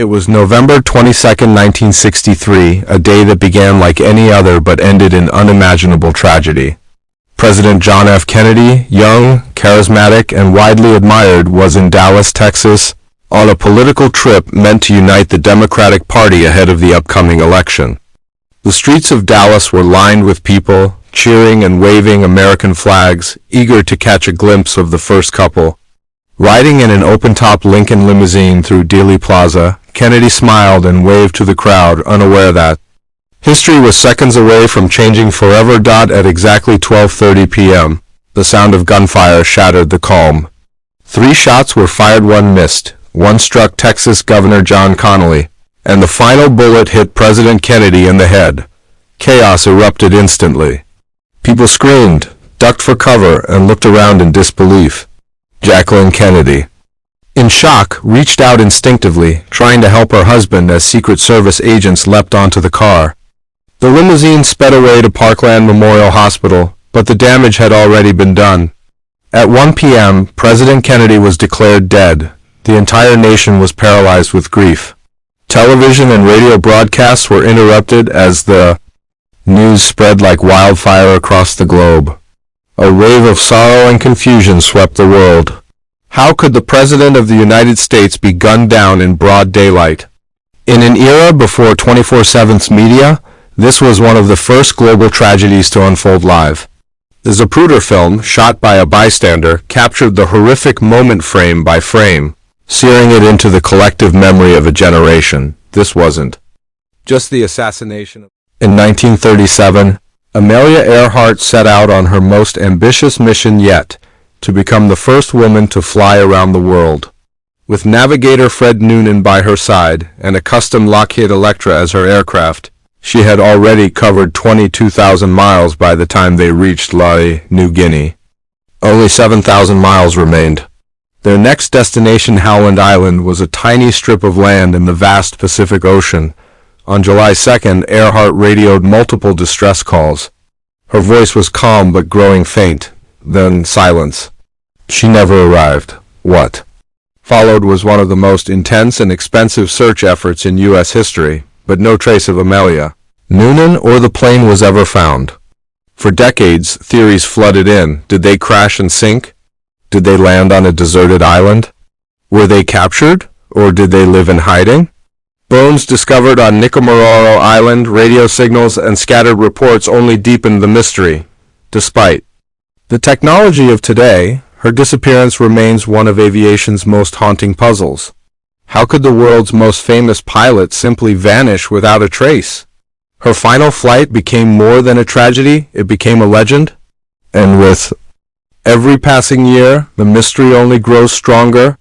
It was November 22nd, 1963, a day that began like any other but ended in unimaginable tragedy. President John F. Kennedy, young, charismatic, and widely admired, was in Dallas, Texas, on a political trip meant to unite the Democratic Party ahead of the upcoming election. The streets of Dallas were lined with people, cheering and waving American flags, eager to catch a glimpse of the first couple. Riding in an open-top Lincoln limousine through Dealey Plaza, Kennedy smiled and waved to the crowd, unaware that history was seconds away from changing forever. At exactly 12:30 p.m., the sound of gunfire shattered the calm. 3 shots were fired, 1 missed. 1 struck Texas Governor John Connally, and the final bullet hit President Kennedy in the head. Chaos erupted instantly. People screamed, ducked for cover, and looked around in disbelief. Jacqueline Kennedy, in shock, reached out instinctively, trying to help her husband as Secret Service agents leapt onto the car. The limousine sped away to Parkland Memorial Hospital, but the damage had already been done. At 1 p.m., President Kennedy was declared dead. The entire nation was paralyzed with grief. Television and radio broadcasts were interrupted as the news spread like wildfire across the globe. A wave of sorrow and confusion swept the world. How could the President of the United States be gunned down in broad daylight? In an era before 24/7's media, this was one of the first global tragedies to unfold live. The Zapruder film, shot by a bystander, captured the horrific moment frame by frame, searing it into the collective memory of a generation. This wasn't just the assassination. In 1937, Amelia Earhart set out on her most ambitious mission yet, to become the first woman to fly around the world. With navigator Fred Noonan by her side and a custom Lockheed Electra as her aircraft, she had already covered 22,000 miles by the time they reached Lae, New Guinea. Only 7,000 miles remained. Their next destination, Howland Island, was a tiny strip of land in the vast Pacific Ocean. On July 2nd, Earhart radioed multiple distress calls. Her voice was calm but growing faint. Then silence. She never arrived. What followed was one of the most intense and expensive search efforts in U.S. history, but no trace of Amelia, Noonan, or the plane was ever found. For decades, theories flooded in. Did they crash and sink? Did they land on a deserted island? Were they captured, or did they live in hiding? Bones discovered on Nicomaroro Island, radio signals, and scattered reports only deepened the mystery. Despite the technology of today, her disappearance remains one of aviation's most haunting puzzles. How could the world's most famous pilot simply vanish without a trace? Her final flight became more than a tragedy, it became a legend. And with every passing year, the mystery only grows stronger.